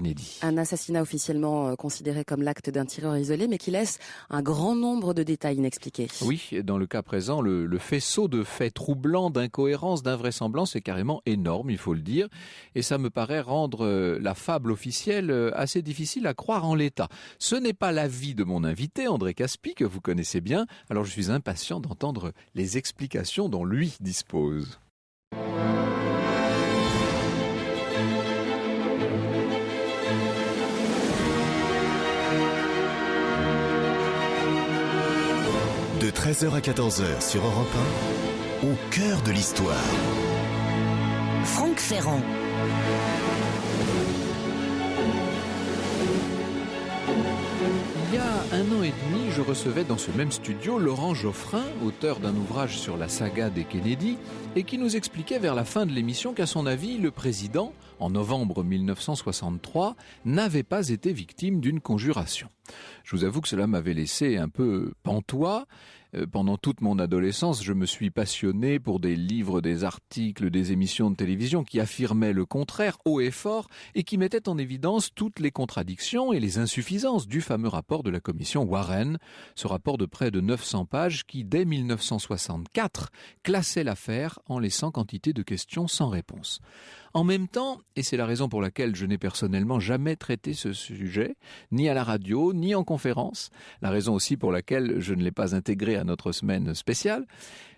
Kennedy. Un assassinat officiellement considéré comme l'acte d'un tireur isolé, mais qui laisse un grand nombre de détails inexpliqués. Oui, dans le cas présent, le faisceau de faits troublants, d'incohérences, d'invraisemblances est carrément énorme, il faut le dire. Et ça me paraît rendre la fable officielle assez difficile à croire en l'état. Ce n'est pas l'avis de mon invité, André Caspi, que vous connaissez bien. Alors je suis impatient d'entendre les explications dont lui dispose. De 13h à 14h sur Europe 1, au cœur de l'histoire. Franck Ferrand. Il y a 1 an et demi, je recevais dans ce même studio Laurent Geoffrin, auteur d'un ouvrage sur la saga des Kennedy, et qui nous expliquait vers la fin de l'émission qu'à son avis, le président, en novembre 1963, n'avait pas été victime d'une conjuration. Je vous avoue que cela m'avait laissé un peu pantois. Pendant toute mon adolescence, je me suis passionné pour des livres, des articles, des émissions de télévision qui affirmaient le contraire haut et fort et qui mettaient en évidence toutes les contradictions et les insuffisances du fameux rapport de la commission Warren, ce rapport de près de 900 pages qui, dès 1964, classait l'affaire en laissant quantité de questions sans réponse. En même temps, et c'est la raison pour laquelle je n'ai personnellement jamais traité ce sujet, ni à la radio, ni en conférence, la raison aussi pour laquelle je ne l'ai pas intégré à notre semaine spéciale,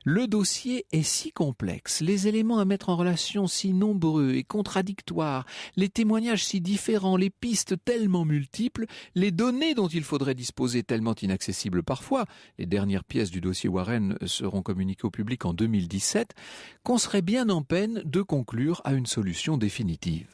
le dossier est si complexe, les éléments à mettre en relation si nombreux et contradictoires, les témoignages si différents, les pistes tellement multiples, les données dont il faudrait disposer tellement inaccessibles parfois, les dernières pièces du dossier Warren seront communiquées au public en 2017, qu'on serait bien en peine de conclure à une solution définitive.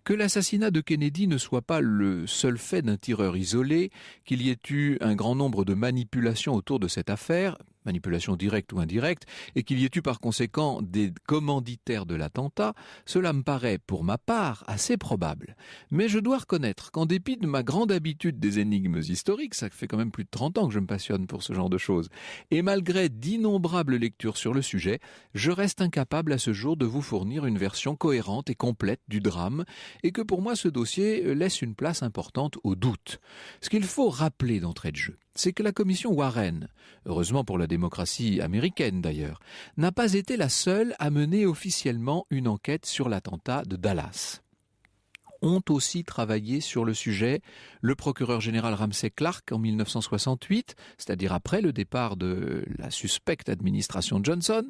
Que l'assassinat de Kennedy ne soit pas le seul fait d'un tireur isolé, qu'il y ait eu un grand nombre de manipulations autour de cette affaire, manipulations directes ou indirectes, et qu'il y ait eu par conséquent des commanditaires de l'attentat, cela me paraît, pour ma part, assez probable. Mais je dois reconnaître qu'en dépit de ma grande habitude des énigmes historiques, ça fait quand même plus de 30 ans que je me passionne pour ce genre de choses, et malgré d'innombrables lectures sur le sujet, je reste incapable à ce jour de vous fournir une version cohérente et complète du drame, et que pour moi ce dossier laisse une place importante au doute. Ce qu'il faut rappeler d'entrée de jeu, c'est que la commission Warren, heureusement pour la démocratie américaine d'ailleurs, n'a pas été la seule à mener officiellement une enquête sur l'attentat de Dallas. Ont aussi travaillé sur le sujet le procureur général Ramsey Clark en 1968, c'est-à-dire après le départ de la suspecte administration Johnson,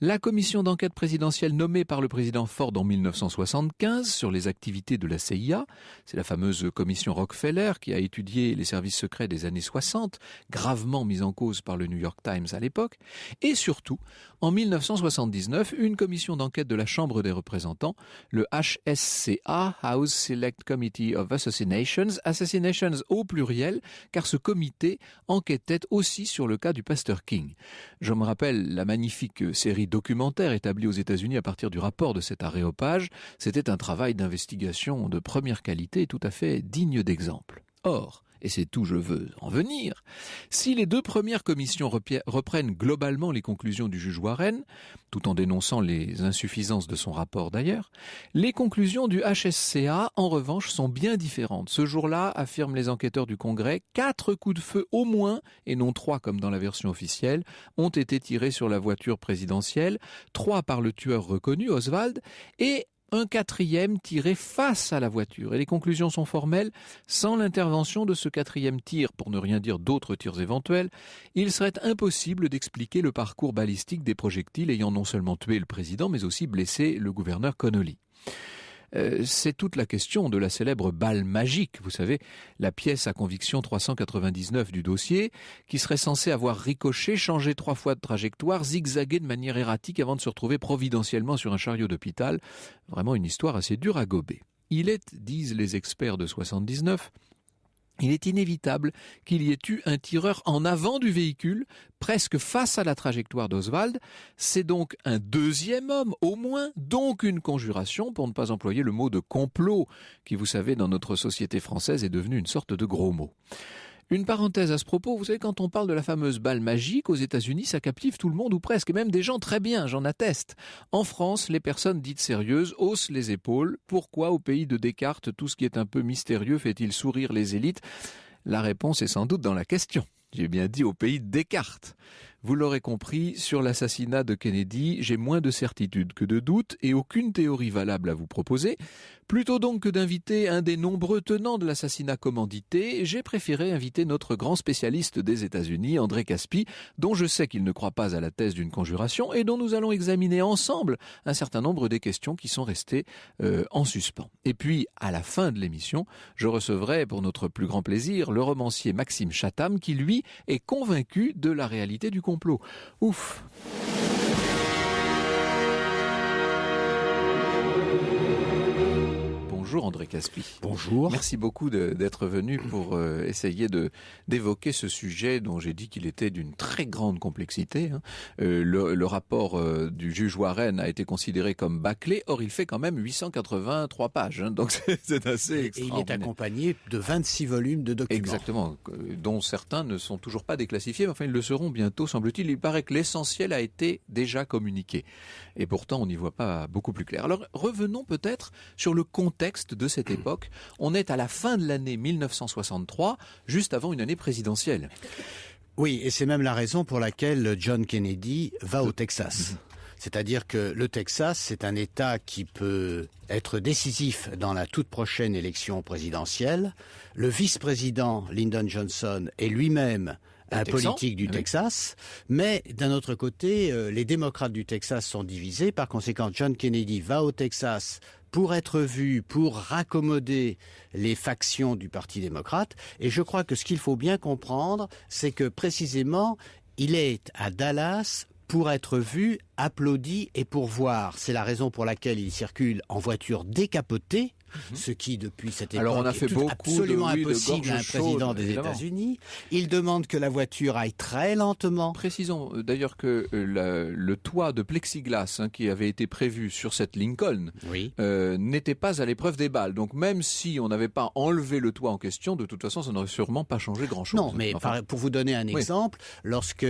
la commission d'enquête présidentielle nommée par le président Ford en 1975 sur les activités de la CIA, c'est la fameuse commission Rockefeller qui a étudié les services secrets des années 60, gravement mise en cause par le New York Times à l'époque, et surtout, en 1979, une commission d'enquête de la Chambre des représentants, le HSCA, House Select Committee of Assassinations au pluriel, car ce comité enquêtait aussi sur le cas du pasteur King. Je me rappelle la magnifique série documentaire établie aux États-Unis à partir du rapport de cet aréopage. C'était un travail d'investigation de première qualité et tout à fait digne d'exemple. Or, et c'est où je veux en venir, si les 2 premières commissions reprennent globalement les conclusions du juge Warren, tout en dénonçant les insuffisances de son rapport d'ailleurs, les conclusions du HSCA, en revanche, sont bien différentes. Ce jour-là, affirment les enquêteurs du Congrès, 4 coups de feu au moins, et non 3 comme dans la version officielle, ont été tirés sur la voiture présidentielle, 3 par le tueur reconnu, Oswald, et un 4e tiré face à la voiture. Et les conclusions sont formelles. Sans l'intervention de ce 4e tir, pour ne rien dire d'autres tirs éventuels, il serait impossible d'expliquer le parcours balistique des projectiles ayant non seulement tué le président, mais aussi blessé le gouverneur Connolly. C'est toute la question de la célèbre balle magique, vous savez, la pièce à conviction 399 du dossier, qui serait censée avoir ricoché, changé 3 fois de trajectoire, zigzagué de manière erratique avant de se retrouver providentiellement sur un chariot d'hôpital. Vraiment une histoire assez dure à gober. Il est, disent les experts de 79, il est inévitable qu'il y ait eu un tireur en avant du véhicule, presque face à la trajectoire d'Oswald. C'est donc un 2e homme, au moins, donc une conjuration, pour ne pas employer le mot de complot, qui, vous savez, dans notre société française est devenu une sorte de gros mot. Une parenthèse à ce propos, vous savez, quand on parle de la fameuse balle magique, aux États-Unis, ça captive tout le monde ou presque, et même des gens très bien, j'en atteste. En France, les personnes dites sérieuses haussent les épaules. Pourquoi, au pays de Descartes, tout ce qui est un peu mystérieux fait-il sourire les élites ? La réponse est sans doute dans la question. J'ai bien dit au pays de Descartes. Vous l'aurez compris, sur l'assassinat de Kennedy, j'ai moins de certitudes que de doutes et aucune théorie valable à vous proposer. Plutôt donc que d'inviter un des nombreux tenants de l'assassinat commandité, j'ai préféré inviter notre grand spécialiste des États-Unis, André Caspi, dont je sais qu'il ne croit pas à la thèse d'une conjuration et dont nous allons examiner ensemble un certain nombre des questions qui sont restées en suspens. Et puis, à la fin de l'émission, je recevrai, pour notre plus grand plaisir, le romancier Maxime Chatham, qui, lui, est convaincu de la réalité du complot. Ouf! Bonjour André Caspi. Bonjour. Merci beaucoup d'être venu pour essayer d'évoquer ce sujet dont j'ai dit qu'il était d'une très grande complexité. Le rapport du juge Warren a été considéré comme bâclé, or il fait quand même 883 pages, donc c'est assez extraordinaire. Et il est accompagné de 26 volumes de documents. Exactement, dont certains ne sont toujours pas déclassifiés, mais enfin ils le seront bientôt, semble-t-il. Il paraît que l'essentiel a été déjà communiqué. Et pourtant, on n'y voit pas beaucoup plus clair. Alors, revenons peut-être sur le contexte de cette époque. On est à la fin de l'année 1963, juste avant une année présidentielle. Oui, et c'est même la raison pour laquelle John Kennedy va au Texas. C'est-à-dire que le Texas, c'est un État qui peut être décisif dans la toute prochaine élection présidentielle. Le vice-président Lyndon Johnson est lui-même un politique du Texas, mais d'un autre côté, les démocrates du Texas sont divisés. Par conséquent, John Kennedy va au Texas pour être vu, pour raccommoder les factions du Parti démocrate. Et je crois que ce qu'il faut bien comprendre, c'est que précisément, il est à Dallas pour être vu, applaudi et pour voir. C'est la raison pour laquelle il circule en voiture décapotée, ce qui, depuis cette époque, alors on a fait est absolument impossible à un président des États-Unis. Il demande que la voiture aille très lentement. Précisons d'ailleurs que le toit de plexiglas qui avait été prévu sur cette Lincoln n'était pas à l'épreuve des balles. Donc même si on n'avait pas enlevé le toit en question, de toute façon, ça n'aurait sûrement pas changé grand-chose. Non, mais pour vous donner un exemple, lorsque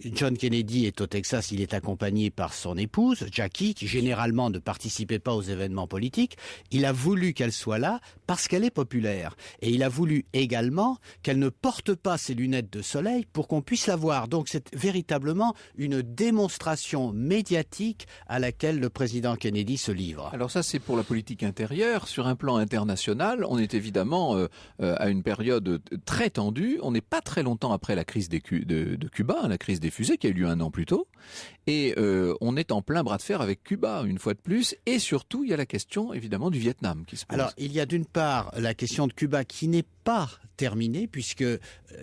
John Kennedy est au Texas, il est accompagné par son épouse, Jackie, qui généralement ne participait pas aux événements politiques. Il a voulu qu'elle soit là parce qu'elle est populaire. Et il a voulu également qu'elle ne porte pas ses lunettes de soleil pour qu'on puisse la voir. Donc c'est véritablement une démonstration médiatique à laquelle le président Kennedy se livre. Alors ça, c'est pour la politique intérieure. Sur un plan international, on est évidemment à une période très tendue. On n'est pas très longtemps après la crise de Cuba, la crise des fusées qui a eu lieu 1 an plus tôt. Et on est en plein bras de fer avec Cuba, une fois de plus. Et surtout, il y a la question, évidemment, du Vietnam qui se pose. Alors, il y a d'une part la question de Cuba qui n'est pas terminée, puisque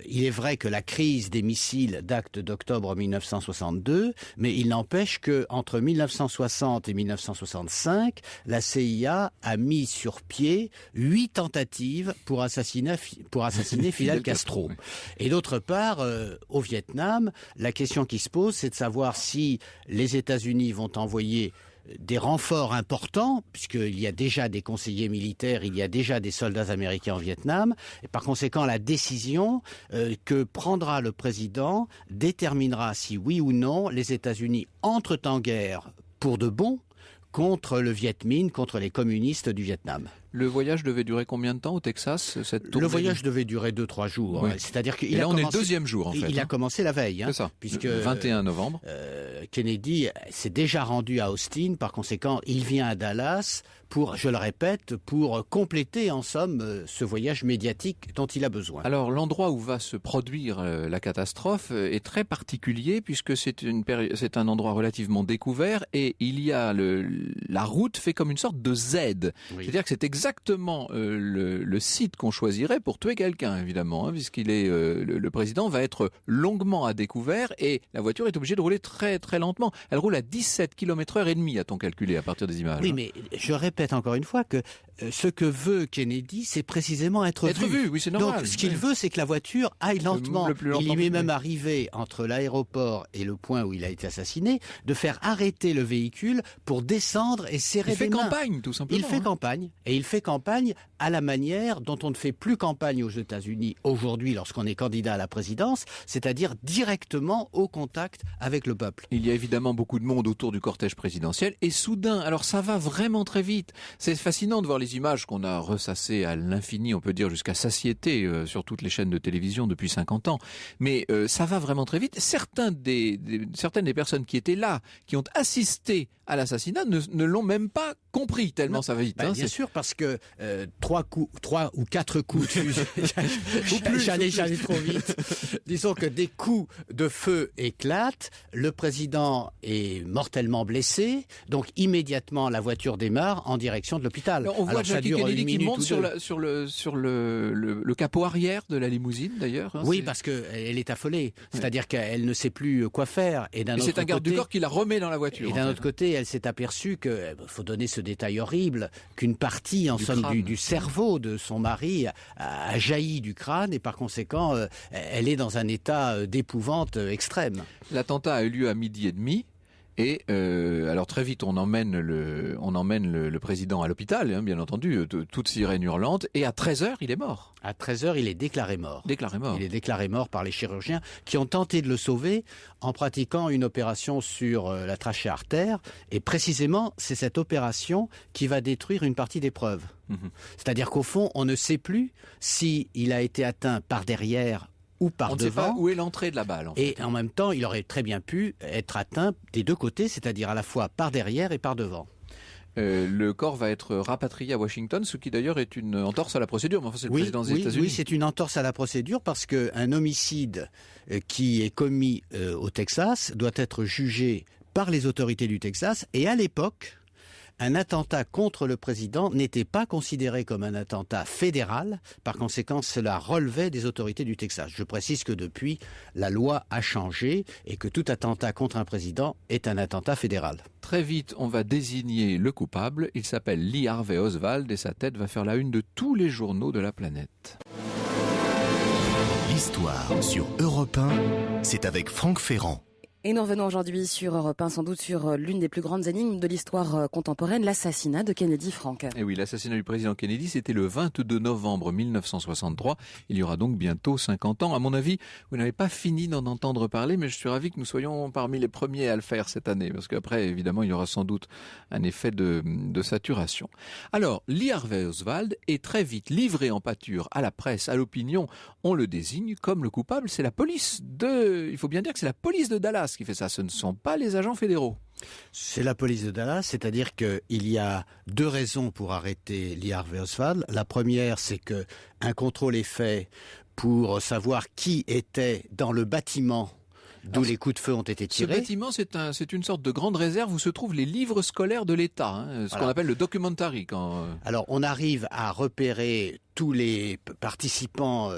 il est vrai que la crise des missiles date d'octobre 1962, mais il n'empêche que entre 1960 et 1965, la CIA a mis sur pied 8 tentatives pour assassiner Fidel Castro. Oui. Et d'autre part, au Vietnam, la question qui se pose, c'est de savoir si les États-Unis vont envoyer des renforts importants, puisqu'il y a déjà des conseillers militaires, il y a déjà des soldats américains au Vietnam, et par conséquent la décision que prendra le président déterminera si oui ou non les États-Unis entrent en guerre pour de bon contre le Viet Minh, contre les communistes du Vietnam. Le voyage devait durer combien de temps au Texas, cette tournée? Le voyage devait durer 2-3 jours. Oui. C'est-à-dire qu'il on est le deuxième jour, en fait. Il a commencé la veille. C'est ça, puisque, le 21 novembre. Kennedy s'est déjà rendu à Austin. Par conséquent, il vient à Dallas pour, je le répète, pour compléter, en somme, ce voyage médiatique dont il a besoin. Alors, l'endroit où va se produire la catastrophe est très particulier, puisque c'est un endroit relativement découvert, et il y a la route fait comme une sorte de Z. Oui. C'est-à-dire que c'est exactement le site qu'on choisirait pour tuer quelqu'un, évidemment, puisqu'il est le président va être longuement à découvert et la voiture est obligée de rouler très très lentement. Elle roule à 17 km/h et demi, a-t-on calculé à partir des images. Oui, mais je répète encore une fois que ce que veut Kennedy, c'est précisément être vu. Oui, c'est normal. Donc, ce qu'il veut, c'est que la voiture aille lentement. Il lui est même arrivé, entre l'aéroport et le point où il a été assassiné, de faire arrêter le véhicule pour descendre et serrer des mains. Il fait campagne, tout simplement. Il fait campagne, et il fait campagne à la manière dont on ne fait plus campagne aux États-Unis aujourd'hui lorsqu'on est candidat à la présidence, c'est-à-dire directement au contact avec le peuple. Il y a évidemment beaucoup de monde autour du cortège présidentiel et soudain, alors ça va vraiment très vite. C'est fascinant de voir les images qu'on a ressassées à l'infini, on peut dire jusqu'à satiété sur toutes les chaînes de télévision depuis 50 ans. Mais ça va vraiment très vite. Certaines des personnes qui étaient là, qui ont assisté à l'assassinat, ne l'ont même pas compris tellement ça va vite. Bien sûr, parce que 3 ou 4 coups de fusil, j'allais trop vite. Disons que des coups de feu éclatent, le président est mortellement blessé, donc immédiatement la voiture démarre en direction de l'hôpital. Alors, on voit Jackie Kennedy qui monte sur le capot arrière de la limousine d'ailleurs. Oui, parce qu'elle est affolée, c'est-à-dire qu'elle ne sait plus quoi faire. Et c'est un garde du corps qui la remet dans la voiture. Et d'un autre côté, elle s'est aperçue que, faut donner ce détail horrible, qu'une partie du cerveau de son mari a jailli du crâne et par conséquent, elle est dans un état d'épouvante extrême. L'attentat a eu lieu à 12h30. Et alors très vite, on emmène le président à l'hôpital, bien entendu, toute sirène hurlante, et à 13h, il est mort. À 13h, il est déclaré mort. Il est déclaré mort par les chirurgiens qui ont tenté de le sauver en pratiquant une opération sur la trachée artère. Et précisément, c'est cette opération qui va détruire une partie des preuves. C'est-à-dire qu'au fond, on ne sait plus s'il a été atteint par derrière ou par devant. On ne sait pas où est l'entrée de la balle. Et en même temps, il aurait très bien pu être atteint des deux côtés, c'est-à-dire à la fois par derrière et par devant. Le corps va être rapatrié à Washington, ce qui d'ailleurs est une entorse à la procédure. Mais enfin, c'est le président des États-Unis. Oui, c'est une entorse à la procédure parce qu'un homicide qui est commis au Texas doit être jugé par les autorités du Texas. Et à l'époque, un attentat contre le président n'était pas considéré comme un attentat fédéral. Par conséquent, cela relevait des autorités du Texas. Je précise que depuis, la loi a changé et que tout attentat contre un président est un attentat fédéral. Très vite, on va désigner le coupable. Il s'appelle Lee Harvey Oswald et sa tête va faire la une de tous les journaux de la planète. L'histoire sur Europe 1, c'est avec Franck Ferrand. Et nous revenons aujourd'hui sur Europe 1, sans doute sur l'une des plus grandes énigmes de l'histoire contemporaine, l'assassinat de Kennedy, Franck. Et oui, l'assassinat du président Kennedy, c'était le 22 novembre 1963. Il y aura donc bientôt 50 ans. À mon avis, vous n'avez pas fini d'en entendre parler, mais je suis ravi que nous soyons parmi les premiers à le faire cette année, parce qu'après, évidemment, il y aura sans doute un effet de saturation. Alors, Lee Harvey Oswald est très vite livré en pâture à la presse, à l'opinion. On le désigne comme le coupable. C'est la police il faut bien dire que c'est la police de Dallas qui fait ça, ce ne sont pas les agents fédéraux. C'est la police de Dallas, c'est-à-dire qu'il y a 2 raisons pour arrêter Lee Harvey Oswald. La première, c'est qu'un contrôle est fait pour savoir qui était dans le bâtiment d'où les coups de feu ont été tirés. Ce bâtiment, c'est une sorte de grande réserve où se trouvent les livres scolaires de l'État, ce qu'on appelle le documentary. Alors, on arrive à repérer tous les participants,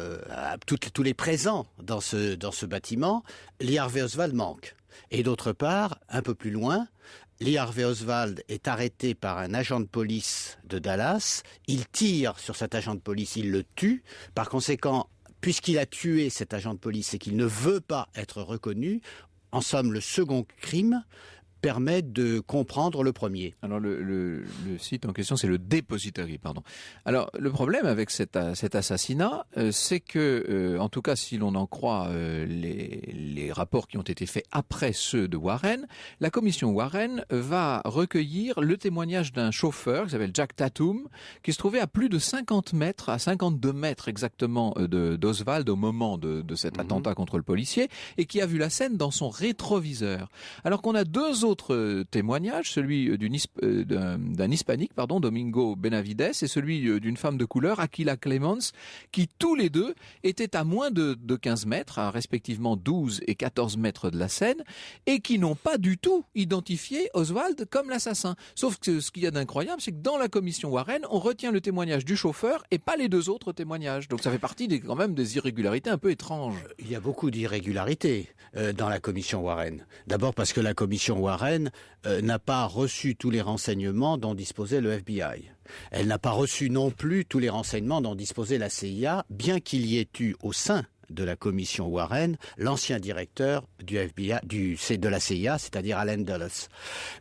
tous les présents dans ce bâtiment. Lee Harvey Oswald manque. Et d'autre part, un peu plus loin, Lee Harvey Oswald est arrêté par un agent de police de Dallas. Il tire sur cet agent de police, il le tue. Par conséquent, puisqu'il a tué cet agent de police et qu'il ne veut pas être reconnu, en somme, le second crime permet de comprendre le premier. Alors le site en question, c'est le Depository, pardon. Alors le problème avec cet assassinat, c'est que, en tout cas si l'on en croit les rapports qui ont été faits après ceux de Warren, la commission Warren va recueillir le témoignage d'un chauffeur qui s'appelle Jack Tatum, qui se trouvait à plus de 50 mètres, à 52 mètres exactement d'Oswald au moment de cet attentat contre le policier, et qui a vu la scène dans son rétroviseur. Alors qu'on a 2 autres témoignages, celui d'un hispanique, Domingo Benavides, et celui d'une femme de couleur, Aquila Clemens, qui tous les deux étaient à moins de 15 mètres, à respectivement 12 et 14 mètres de la scène, et qui n'ont pas du tout identifié Oswald comme l'assassin. Sauf que ce qu'il y a d'incroyable, c'est que dans la commission Warren, on retient le témoignage du chauffeur et pas les 2 autres témoignages. Donc ça fait partie quand même des irrégularités un peu étranges. Il y a beaucoup d'irrégularités dans la commission Warren. D'abord parce que la commission Warren n'a pas reçu tous les renseignements dont disposait le FBI. Elle n'a pas reçu non plus tous les renseignements dont disposait la CIA, bien qu'il y ait eu au sein de la commission Warren, l'ancien directeur du FBI, de la CIA, c'est-à-dire Allen Dulles.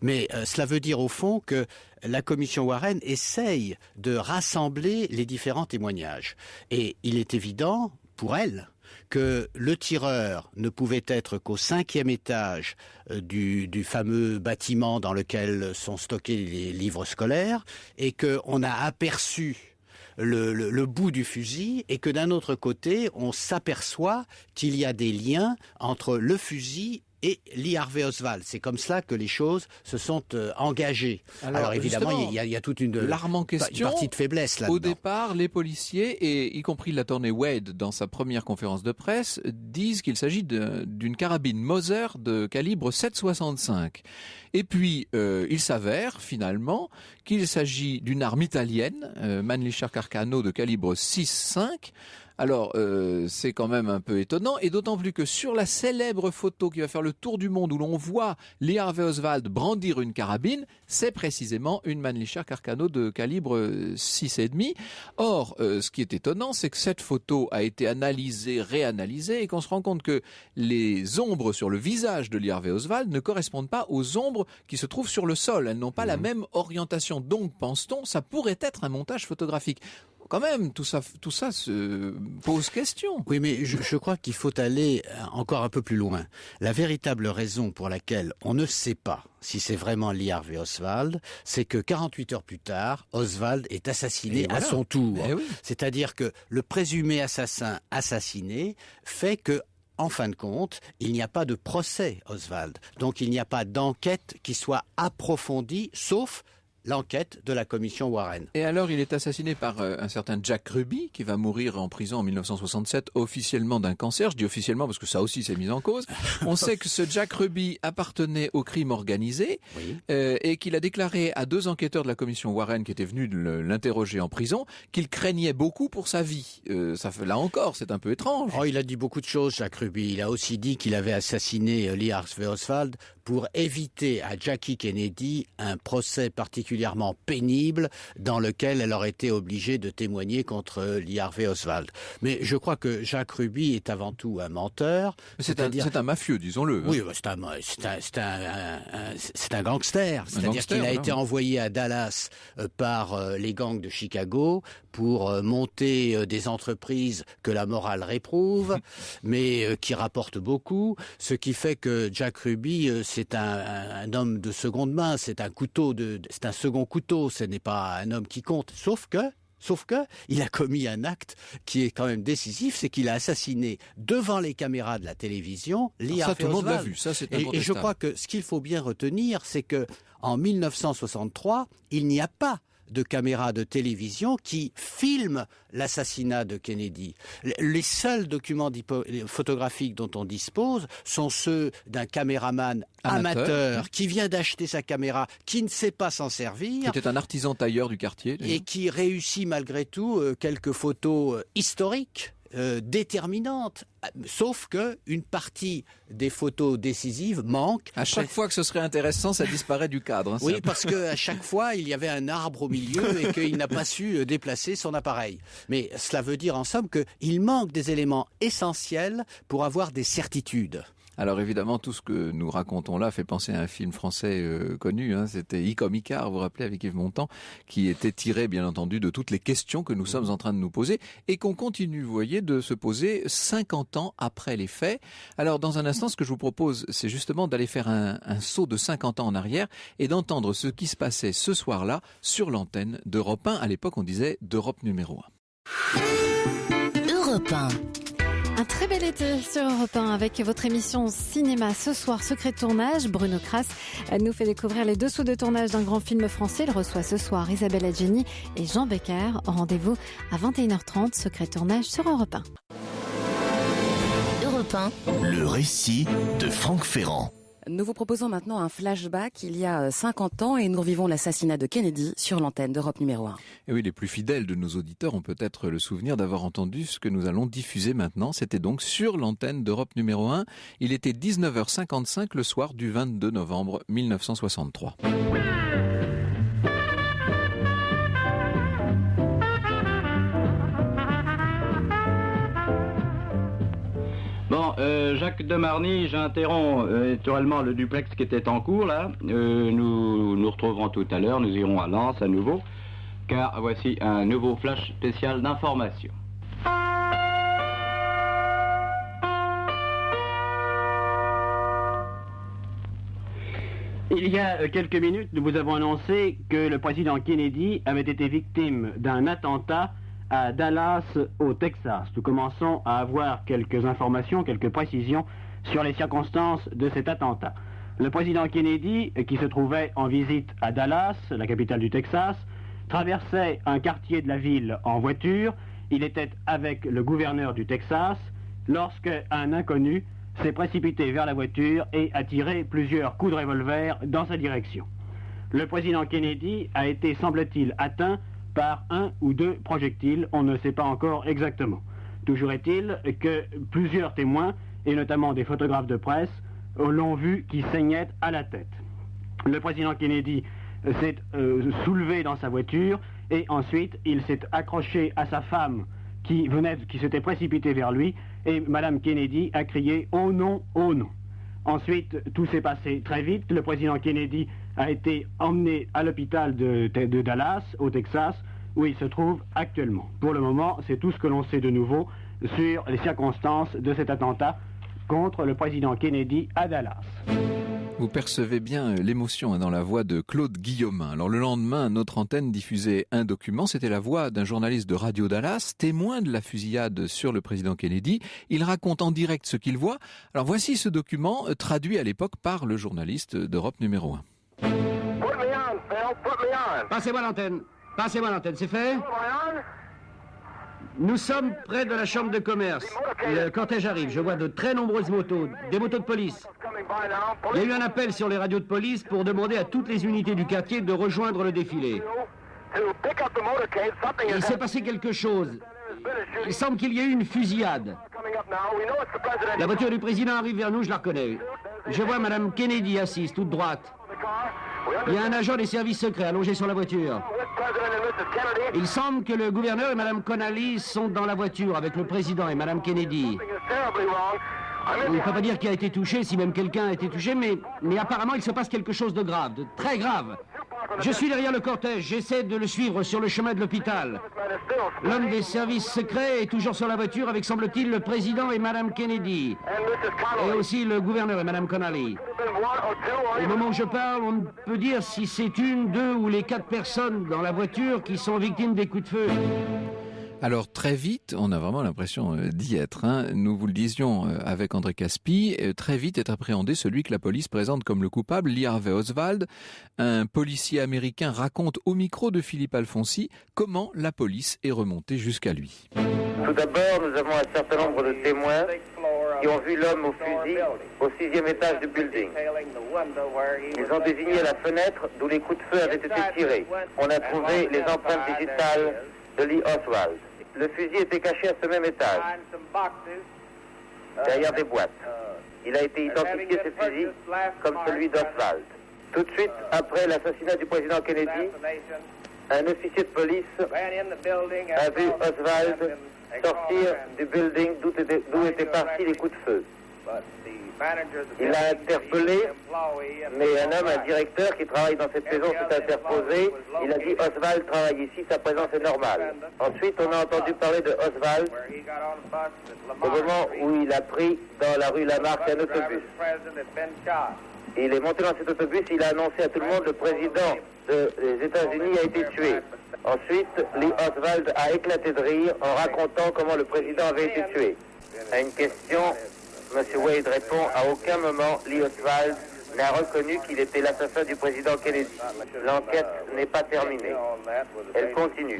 Mais cela veut dire au fond que la commission Warren essaye de rassembler les différents témoignages. Et il est évident, pour elle, que le tireur ne pouvait être qu'au 5e étage du fameux bâtiment dans lequel sont stockés les livres scolaires, et qu'on a aperçu le bout du fusil, et que d'un autre côté, on s'aperçoit qu'il y a des liens entre le fusil et Lee Harvey Oswald. C'est comme cela que les choses se sont engagées. Alors évidemment, il y a toute une partie de faiblesse là-dedans. Au départ, les policiers, et y compris l'attorney Wade dans sa première conférence de presse, disent qu'il s'agit d'une carabine Mauser de calibre 7,65. Et puis, il s'avère finalement qu'il s'agit d'une arme italienne, Mannlicher Carcano de calibre 6,5. Alors, c'est quand même un peu étonnant, et d'autant plus que sur la célèbre photo qui va faire le tour du monde où l'on voit Lee Harvey Oswald brandir une carabine, c'est précisément une Mannlicher Carcano de calibre 6,5. Or, ce qui est étonnant, c'est que cette photo a été analysée, réanalysée, et qu'on se rend compte que les ombres sur le visage de Lee Harvey Oswald ne correspondent pas aux ombres qui se trouvent sur le sol. Elles n'ont pas la même orientation. Donc, pense-t-on, ça pourrait être un montage photographique. Quand même, tout ça se pose question. Oui, mais je crois qu'il faut aller encore un peu plus loin. La véritable raison pour laquelle on ne sait pas si c'est vraiment Lee Harvey Oswald, c'est que 48 heures plus tard, Oswald est assassiné à son tour. Oui. C'est-à-dire que le présumé assassin assassiné fait que, en fin de compte, il n'y a pas de procès Oswald. Donc il n'y a pas d'enquête qui soit approfondie, sauf l'enquête de la commission Warren. Et alors, il est assassiné par un certain Jack Ruby, qui va mourir en prison en 1967, officiellement d'un cancer. Je dis officiellement parce que ça aussi s'est mis en cause. On sait que ce Jack Ruby appartenait au crime organisé, oui. Et qu'il a déclaré à 2 enquêteurs de la commission Warren qui étaient venus l'interroger en prison qu'il craignait beaucoup pour sa vie. Là encore, c'est un peu étrange. Oh, il a dit beaucoup de choses, Jack Ruby. Il a aussi dit qu'il avait assassiné Lee Harvey Oswald pour éviter à Jackie Kennedy un procès particulièrement pénible dans lequel elle aurait été obligée de témoigner contre Lee Harvey Oswald. Mais je crois que Jack Ruby est avant tout un menteur. C'est un mafieux, disons-le. Oui, c'est un gangster. C'est-à-dire qu'il a été envoyé à Dallas par les gangs de Chicago pour monter des entreprises que la morale réprouve, mais qui rapportent beaucoup. Ce qui fait que Jack Ruby, c'est un homme de seconde main, c'est un second couteau, ce n'est pas un homme qui compte. Sauf que, il a commis un acte qui est quand même décisif, c'est qu'il a assassiné devant les caméras de la télévision Lee Harvey Oswald. Tout le monde l'a vu, ça c'est incontestable. Et je crois que ce qu'il faut bien retenir, c'est que en 1963, il n'y a pas de caméras de télévision qui filment l'assassinat de Kennedy. Les seuls documents photographiques dont on dispose sont ceux d'un caméraman amateur qui vient d'acheter sa caméra, qui ne sait pas s'en servir. Qui était un artisan tailleur du quartier. Et qui réussit malgré tout quelques photos historiques. Déterminante, sauf que une partie des photos décisives manque. À chaque fois que ce serait intéressant, ça disparaît du cadre. Oui, parce qu'à chaque fois, il y avait un arbre au milieu et qu'il n'a pas su déplacer son appareil. Mais cela veut dire en somme qu'il manque des éléments essentiels pour avoir des certitudes. Alors évidemment, tout ce que nous racontons là fait penser à un film français connu, c'était I comme Icare, vous vous rappelez, avec Yves Montand, qui était tiré bien entendu de toutes les questions que nous sommes en train de nous poser et qu'on continue, vous voyez, de se poser 50 ans après les faits. Alors dans un instant, ce que je vous propose, c'est justement d'aller faire un saut de 50 ans en arrière et d'entendre ce qui se passait ce soir-là sur l'antenne d'Europe 1. À l'époque, on disait d'Europe numéro 1. Europe 1. Un très bel été sur Europe 1 avec votre émission cinéma. Ce soir, Secret de tournage, Bruno Kras nous fait découvrir les dessous de tournage d'un grand film français. Il reçoit ce soir Isabelle Adjani et Jean Becker. Rendez-vous à 21h30, Secret de tournage sur Europe 1. Europe 1. Le récit de Franck Ferrand. Nous vous proposons maintenant un flashback il y a 50 ans et nous revivons l'assassinat de Kennedy sur l'antenne d'Europe numéro 1. Et oui, les plus fidèles de nos auditeurs ont peut-être le souvenir d'avoir entendu ce que nous allons diffuser maintenant. C'était donc sur l'antenne d'Europe numéro 1. Il était 19h55 le soir du 22 novembre 1963. Président. Jacques Demarny, j'interromps naturellement le duplex qui était en cours là. Nous nous retrouverons tout à l'heure, nous irons à Lens à nouveau, car voici un nouveau flash spécial d'information. Il y a quelques minutes, nous vous avons annoncé que le président Kennedy avait été victime d'un attentat à Dallas, au Texas. Nous commençons à avoir quelques informations, quelques précisions sur les circonstances de cet attentat. Le président Kennedy, qui se trouvait en visite à Dallas, la capitale du Texas, traversait un quartier de la ville en voiture. Il était avec le gouverneur du Texas lorsque un inconnu s'est précipité vers la voiture et a tiré plusieurs coups de revolver dans sa direction. Le président Kennedy a été, semble-t-il, atteint par un ou deux projectiles, on ne sait pas encore exactement. Toujours est-il que plusieurs témoins, et notamment des photographes de presse, l'ont vu qui saignait à la tête. Le président Kennedy s'est soulevé dans sa voiture et ensuite il s'est accroché à sa femme qui s'était précipitée vers lui, et Madame Kennedy a crié « Oh non, oh non ». Ensuite, tout s'est passé très vite. Le président Kennedy a été emmené à l'hôpital de Dallas, au Texas, où il se trouve actuellement. Pour le moment, c'est tout ce que l'on sait de nouveau sur les circonstances de cet attentat contre le président Kennedy à Dallas. Vous percevez bien l'émotion dans la voix de Claude Guillaumin. Alors le lendemain, notre antenne diffusait un document. C'était la voix d'un journaliste de Radio Dallas, témoin de la fusillade sur le président Kennedy. Il raconte en direct ce qu'il voit. Alors voici ce document traduit à l'époque par le journaliste d'Europe numéro 1. Passez-moi l'antenne. Passez-moi l'antenne, c'est fait ? Nous sommes près de la chambre de commerce. Le cortège arrive. Je vois de très nombreuses motos, des motos de police. Il y a eu un appel sur les radios de police pour demander à toutes les unités du quartier de rejoindre le défilé. Il s'est passé quelque chose. Il semble qu'il y ait eu une fusillade. La voiture du président arrive vers nous, je la reconnais. Je vois Madame Kennedy assise, toute droite. Il y a un agent des services secrets allongé sur la voiture. Il semble que le gouverneur et Mme Connally sont dans la voiture avec le président et Mme Kennedy. On ne peut pas dire qui a été touché, si même quelqu'un a été touché, mais apparemment il se passe quelque chose de grave, de très grave. Je suis derrière le cortège, j'essaie de le suivre sur le chemin de l'hôpital. L'homme des services secrets est toujours sur la voiture avec, semble-t-il, le président et Mme Kennedy. Et aussi le gouverneur et Mme Connally. Au moment où je parle, on ne peut dire si c'est une, deux ou les 4 personnes dans la voiture qui sont victimes des coups de feu. Alors très vite, on a vraiment l'impression d'y être. Nous vous le disions avec André Caspi, très vite est appréhendé celui que la police présente comme le coupable, Lee Harvey Oswald. Un policier américain raconte au micro de Philippe Alfonsi comment la police est remontée jusqu'à lui. Tout d'abord, nous avons un certain nombre de témoins qui ont vu l'homme au fusil au 6e étage du building. Ils ont désigné la fenêtre d'où les coups de feu avaient été tirés. On a trouvé les empreintes digitales de Lee Oswald. Le fusil était caché à ce même étage, derrière des boîtes. Il a été identifié, ce fusil, comme celui d'Oswald. Tout de suite après l'assassinat du président Kennedy, un officier de police a vu Oswald sortir du building d'où étaient partis les coups de feu. Il l'a interpellé, mais un directeur qui travaille dans cette maison s'est interposé. Il a dit Oswald travaille ici, sa présence est normale. Ensuite, on a entendu parler de Oswald au moment où il a pris dans la rue Lamarck un autobus. Il est monté dans cet autobus, il a annoncé à tout le monde le président des États-Unis a été tué. Ensuite, Lee Oswald a éclaté de rire en racontant comment le président avait été tué. À une question, M. Wade répond, à aucun moment Lee Oswald n'a reconnu qu'il était l'assassin du président Kennedy. L'enquête n'est pas terminée. Elle continue.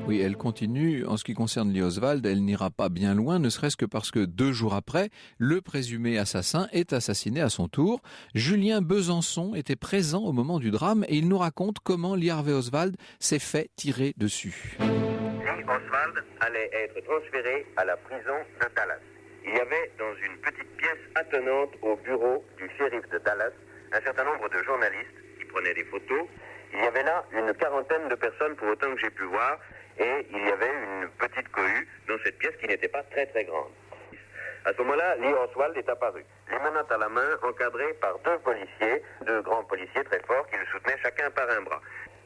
Oui, elle continue. En ce qui concerne Lee Oswald, elle n'ira pas bien loin, ne serait-ce que parce que 2 jours après, le présumé assassin est assassiné à son tour. Julien Besançon était présent au moment du drame et il nous raconte comment Lee Harvey Oswald s'est fait tirer dessus. Lee Oswald allait être transféré à la prison de Dallas. Il y avait dans une petite pièce attenante au bureau du shérif de Dallas un certain nombre de journalistes qui prenaient des photos. Il y avait là une 40aine de personnes pour autant que j'ai pu voir et il y avait une petite cohue dans cette pièce qui n'était pas très très grande. À ce moment-là, Lee Oswald est apparu, les menottes à la main, encadré par deux grands policiers très forts qui le soutenaient chacun par un bras.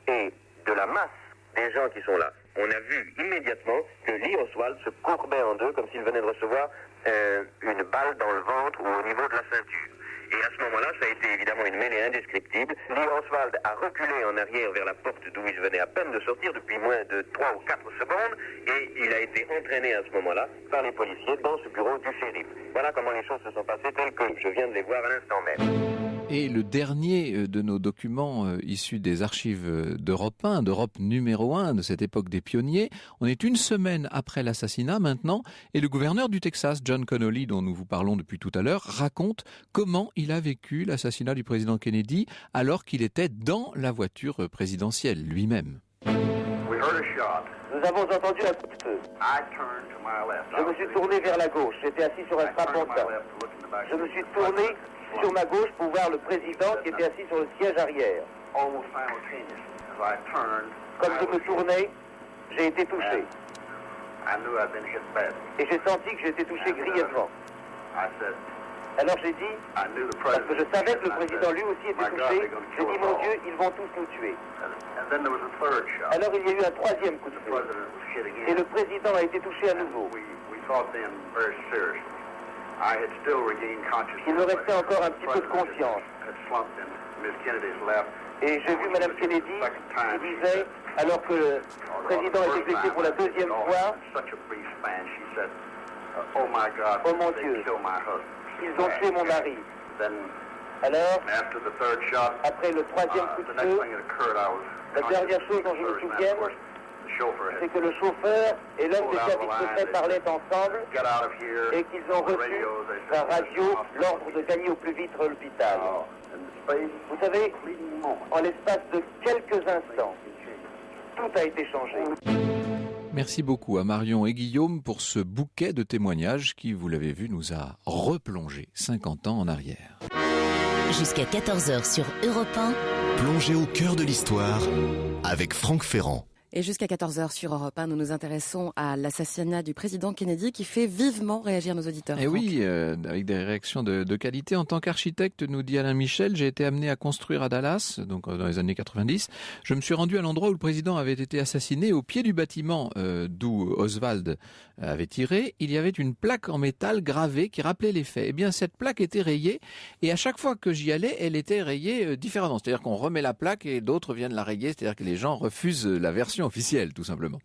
Et de la masse des gens qui sont là, on a vu immédiatement que Lee Oswald se courbait en deux comme s'il venait de recevoir une balle dans le ventre ou au niveau de la ceinture. Et à ce moment-là, ça a été évidemment une mêlée indescriptible. Lee Oswald a reculé en arrière vers la porte d'où il venait à peine de sortir depuis moins de 3 ou 4 secondes et il a été entraîné à ce moment-là par les policiers dans ce bureau du shérif. Voilà comment les choses se sont passées telles que je viens de les voir à l'instant même. Et le dernier de nos documents issus des archives d'Europe 1, d'Europe numéro 1, de cette époque des pionniers, on est une semaine après l'assassinat maintenant, et le gouverneur du Texas, John Connolly, dont nous vous parlons depuis tout à l'heure, raconte comment il a vécu l'assassinat du président Kennedy alors qu'il était dans la voiture présidentielle lui-même. Nous avons entendu un coup de feu. Je me suis tourné vers la gauche, j'étais assis sur un strapontin. Je me suis tourné sur ma gauche pour voir le président qui était assis sur le siège arrière. Comme je me tournais, j'ai été touché. Et j'ai senti que j'ai été touché grièvement. Alors j'ai dit, parce que je savais que le président lui aussi était touché, j'ai dit, mon Dieu, ils vont tous nous tuer. Alors il y a eu un troisième coup de feu. Et le président a été touché à nouveau. Il me restait encore un petit peu de conscience. Et j'ai vu Mme Kennedy qui disait, alors que le président est exécuté pour la deuxième fois, oh mon Dieu, ils ont tué mon mari. Alors, après le troisième coup de feu, la dernière chose dont je me souviens, c'est que le chauffeur et l'homme des services secrets parlaient ensemble et qu'ils ont reçu par radio l'ordre de gagner au plus vite l'hôpital. Vous savez, en l'espace de quelques instants, tout a été changé. Merci beaucoup à Marion et Guillaume pour ce bouquet de témoignages qui, vous l'avez vu, nous a replongé 50 ans en arrière. Jusqu'à 14h sur Europe 1. Plongez au cœur de l'histoire avec Franck Ferrand. Et jusqu'à 14h sur Europe 1, nous nous intéressons à l'assassinat du président Kennedy qui fait vivement réagir nos auditeurs. Et oui, avec des réactions de qualité. En tant qu'architecte, nous dit Alain Michel, j'ai été amené à construire à Dallas, donc dans les années 90. Je me suis rendu à l'endroit où le président avait été assassiné. Au pied du bâtiment d'où Oswald avait tiré, il y avait une plaque en métal gravée qui rappelait les faits. Eh bien, cette plaque était rayée et à chaque fois que j'y allais, elle était rayée différemment. C'est-à-dire qu'on remet la plaque et d'autres viennent la rayer. C'est-à-dire que les gens refusent la version officielle, tout simplement.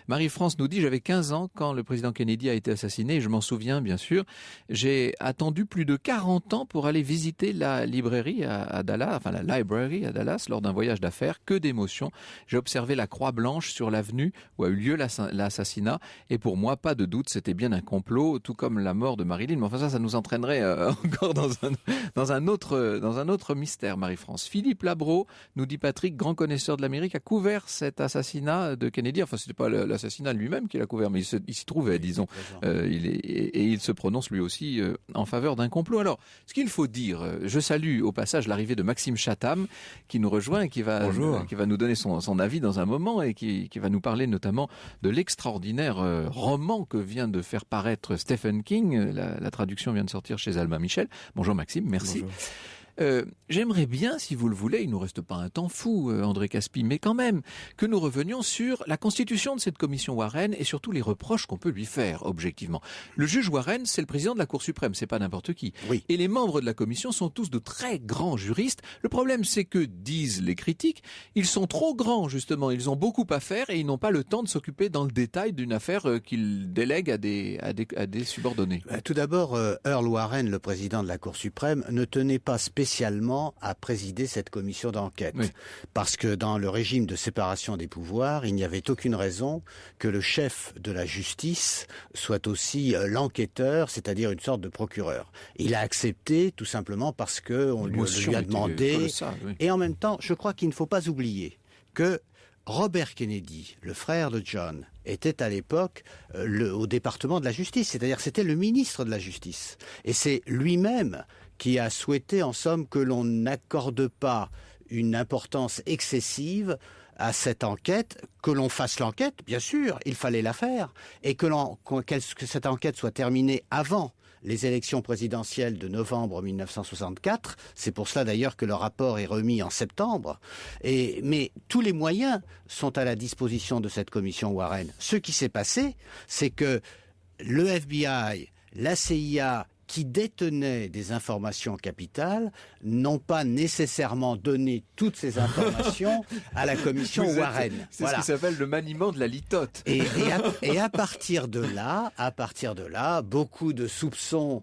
Marie-France nous dit, j'avais 15 ans quand le président Kennedy a été assassiné, et je m'en souviens bien sûr. J'ai attendu plus de 40 ans pour aller visiter la librairie à Dallas, enfin la library à Dallas, lors d'un voyage d'affaires. Que d'émotions. J'ai observé la croix blanche sur l'avenue où a eu lieu l'assassinat, et pour moi, pas de doute, c'était bien un complot, tout comme la mort de Marilyn. Mais enfin ça nous entraînerait encore dans un autre mystère, Marie-France. Philippe Labro, nous dit Patrick, grand connaisseur de l'Amérique, a couvert cet assassinat de Kennedy. Enfin, c'était pas l'assassinat lui-même qu'il a couvert, mais il s'y trouvait, disons. Il se prononce lui aussi en faveur d'un complot. Alors, ce qu'il faut dire, je salue au passage l'arrivée de Maxime Chatham, qui nous rejoint et qui va nous donner son avis dans un moment et qui va nous parler notamment de l'extraordinaire roman que vient de faire paraître Stephen King. La traduction vient de sortir chez Albin Michel. Bonjour Maxime, merci. Bonjour. J'aimerais bien, si vous le voulez, il ne nous reste pas un temps fou, André Caspi, mais quand même, que nous revenions sur la constitution de cette commission Warren et surtout les reproches qu'on peut lui faire, objectivement. Le juge Warren, c'est le président de la Cour suprême, c'est pas n'importe qui. Oui. Et les membres de la commission sont tous de très grands juristes. Le problème, c'est que, disent les critiques, ils sont trop grands, justement. Ils ont beaucoup à faire et ils n'ont pas le temps de s'occuper dans le détail d'une affaire qu'ils délèguent à des subordonnés. Tout d'abord, Earl Warren, le président de la Cour suprême, ne tenait pas spécialement à présider cette commission d'enquête. Oui. Parce que dans le régime de séparation des pouvoirs, il n'y avait aucune raison que le chef de la justice soit aussi l'enquêteur, c'est-à-dire une sorte de procureur. Il a accepté tout simplement parce qu'on lui a demandé. Oui. Et en même temps, je crois qu'il ne faut pas oublier que Robert Kennedy, le frère de John, était à l'époque au département de la justice, c'est-à-dire c'était le ministre de la justice. Et c'est lui-même qui a souhaité, en somme, que l'on n'accorde pas une importance excessive à cette enquête, que l'on fasse l'enquête, bien sûr, il fallait la faire, et que cette enquête soit terminée avant les élections présidentielles de novembre 1964. C'est pour cela d'ailleurs que le rapport est remis en septembre. Mais tous les moyens sont à la disposition de cette commission Warren. Ce qui s'est passé, c'est que le FBI, la CIA, qui détenaient des informations capitales, n'ont pas nécessairement donné toutes ces informations à la commission Warren. C'est ce qui s'appelle le maniement de la litote. Et à partir de là, beaucoup de soupçons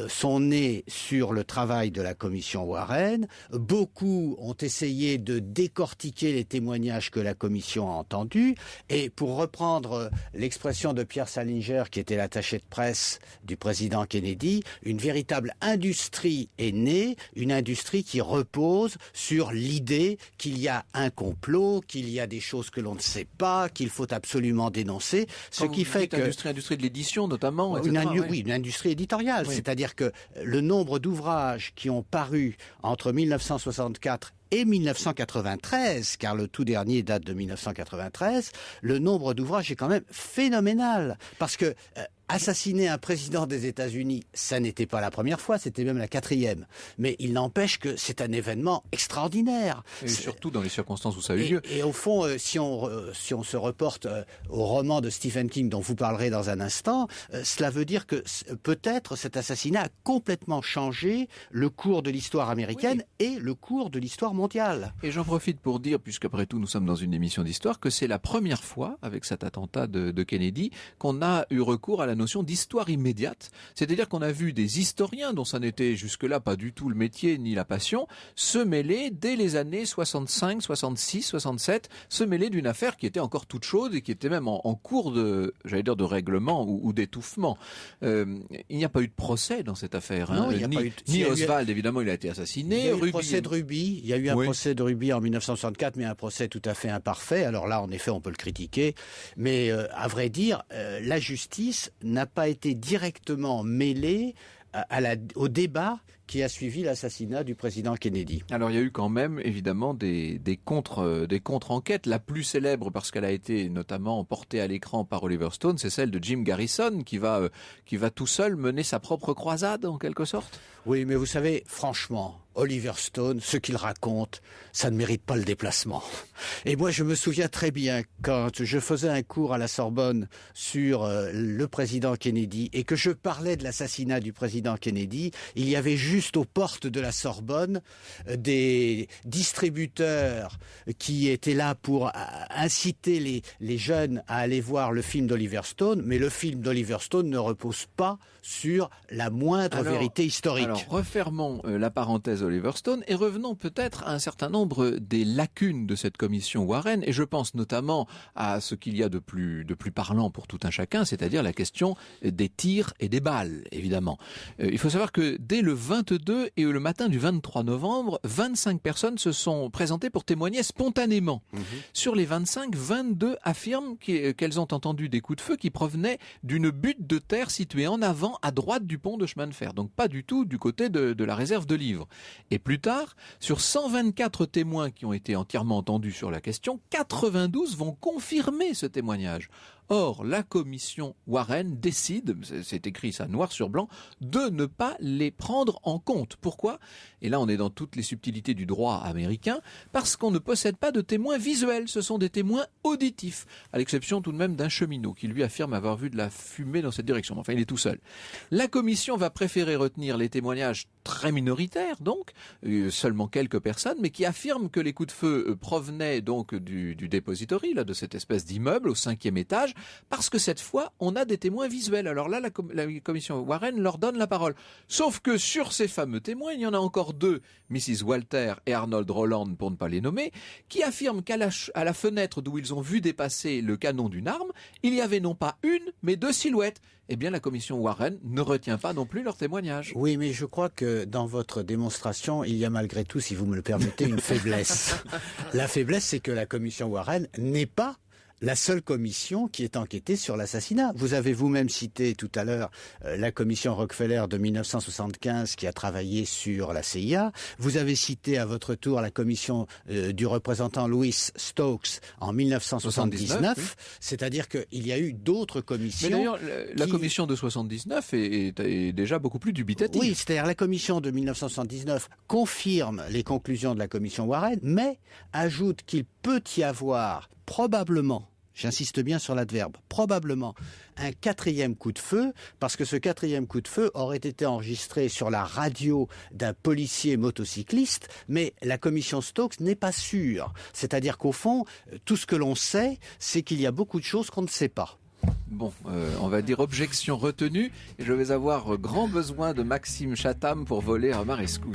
sont nés sur le travail de la commission Warren. Beaucoup ont essayé de décortiquer les témoignages que la commission a entendus. Et pour reprendre l'expression de Pierre Salinger, qui était l'attaché de presse du président Kennedy, une véritable industrie est née, une industrie qui repose sur l'idée qu'il y a un complot, qu'il y a des choses que l'on ne sait pas, qu'il faut absolument dénoncer. Ce qui fait que industrie de l'édition notamment, etc. Oui, une industrie éditoriale. Oui. C'est-à-dire que le nombre d'ouvrages qui ont paru entre 1964 et 1993, car le tout dernier date de 1993, le nombre d'ouvrages est quand même phénoménal. Parce que assassiner un président des États-Unis, ça n'était pas la première fois, c'était même la 4e. Mais il n'empêche que c'est un événement extraordinaire. Et surtout dans les circonstances où ça a eu lieu. Et au fond, si on se reporte au roman de Stephen King dont vous parlerez dans un instant, cela veut dire que peut-être cet assassinat a complètement changé le cours de l'histoire américaine et le cours de l'histoire mondiale. Et j'en profite pour dire, puisqu'après tout nous sommes dans une émission d'histoire, que c'est la première fois, avec cet attentat de Kennedy, qu'on a eu recours à la notion d'histoire immédiate. C'est-à-dire qu'on a vu des historiens, dont ça n'était jusque-là pas du tout le métier ni la passion, se mêler dès les années 65, 66, 67, se mêler d'une affaire qui était encore toute chaude et qui était même en cours de règlement ou d'étouffement. Il n'y a pas eu de procès dans cette affaire. Non, il n'y a pas eu ni Oswald, évidemment, il a été assassiné. Il y a eu le procès de Ruby. Il y a eu un procès de Ruby en 1964, mais un procès tout à fait imparfait. Alors là, en effet, on peut le critiquer. Mais à vrai dire, la justice n'a pas été directement mêlée au débat qui a suivi l'assassinat du président Kennedy. Alors il y a eu quand même évidemment des contre-enquêtes. La plus célèbre, parce qu'elle a été notamment portée à l'écran par Oliver Stone, c'est celle de Jim Garrison qui va tout seul mener sa propre croisade en quelque sorte. Oui, mais vous savez, franchement, Oliver Stone, ce qu'il raconte, ça ne mérite pas le déplacement. Et moi, je me souviens très bien quand je faisais un cours à la Sorbonne sur le président Kennedy et que je parlais de l'assassinat du président Kennedy, il y avait juste aux portes de la Sorbonne des distributeurs qui étaient là pour inciter les jeunes à aller voir le film d'Oliver Stone, mais le film d'Oliver Stone ne repose pas sur la moindre vérité historique. Alors, refermons la parenthèse Oliver Stone et revenons peut-être à un certain nombre des lacunes de cette commission Warren, et je pense notamment à ce qu'il y a de plus parlant pour tout un chacun, c'est-à-dire la question des tirs et des balles, évidemment. Il faut savoir que dès le 22 et le matin du 23 novembre, 25 personnes se sont présentées pour témoigner spontanément. Sur les 25, 22 affirment qu'elles ont entendu des coups de feu qui provenaient d'une butte de terre située en avant, à droite du pont de chemin de fer. Donc pas du tout du côté de la réserve de Livres. Et plus tard, sur 124 témoins qui ont été entièrement entendus sur la question, 92 vont confirmer ce témoignage. Or, la commission Warren décide, c'est écrit ça noir sur blanc, de ne pas les prendre en compte. Pourquoi ? Et là, on est dans toutes les subtilités du droit américain, parce qu'on ne possède pas de témoins visuels, ce sont des témoins auditifs, à l'exception tout de même d'un cheminot qui lui affirme avoir vu de la fumée dans cette direction. Enfin, il est tout seul. La commission va préférer retenir les témoignages très minoritaires, donc, seulement quelques personnes, mais qui affirment que les coups de feu provenaient donc du dépository, là, de cette espèce d'immeuble au 5e étage, parce que cette fois, on a des témoins visuels. Alors là, la commission Warren leur donne la parole. Sauf que sur ces fameux témoins, il y en a encore deux, Mrs. Walter et Arnold Roland, pour ne pas les nommer, qui affirment qu'à la fenêtre d'où ils ont vu dépasser le canon d'une arme, il y avait non pas une, mais deux silhouettes. Eh bien, la commission Warren ne retient pas non plus leur témoignage. Oui, mais je crois que dans votre démonstration, il y a malgré tout, si vous me le permettez, une faiblesse. La faiblesse, c'est que la commission Warren n'est pas la seule commission qui est enquêtée sur l'assassinat. Vous avez vous-même cité tout à l'heure la commission Rockefeller de 1975 qui a travaillé sur la CIA. Vous avez cité à votre tour la commission du représentant Louis Stokes en 1979. Oui. C'est-à-dire qu'il y a eu d'autres commissions. Mais d'ailleurs, la commission de 79 est déjà beaucoup plus dubitative. Oui, c'est-à-dire la commission de 1979 confirme les conclusions de la commission Warren, mais ajoute qu'il peut y avoir probablement, j'insiste bien sur l'adverbe, probablement un 4e coup de feu, parce que ce 4e coup de feu aurait été enregistré sur la radio d'un policier motocycliste, mais la commission Stokes n'est pas sûre. C'est-à-dire qu'au fond, tout ce que l'on sait, c'est qu'il y a beaucoup de choses qu'on ne sait pas. Bon, on va dire objection retenue, et je vais avoir grand besoin de Maxime Chatham pour voler à Marescou.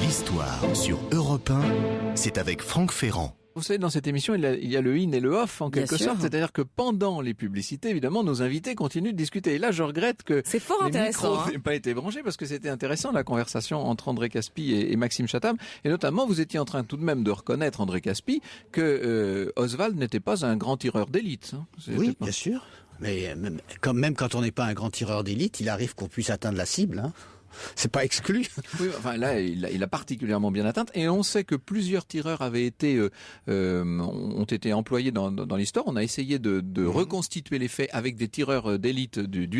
L'histoire sur Europe 1, c'est avec Franck Ferrand. Vous savez, dans cette émission, il y a le in et le off, en quelque sorte. C'est-à-dire que pendant les publicités, évidemment, nos invités continuent de discuter. Et là, je regrette que c'est fort les intéressant, micros n'aient pas été branchés, parce que c'était intéressant, la conversation entre André Caspi et Maxime Chatham. Et notamment, vous étiez en train tout de même de reconnaître, André Caspi, que Oswald n'était pas un grand tireur d'élite. Hein. Oui, bien sûr. Mais même quand on n'est pas un grand tireur d'élite, il arrive qu'on puisse atteindre la cible, hein. C'est pas exclu. Oui, enfin là, il a particulièrement bien atteint. Et on sait que plusieurs tireurs avaient été, ont été employés dans l'histoire. On a essayé de reconstituer les faits avec des tireurs d'élite du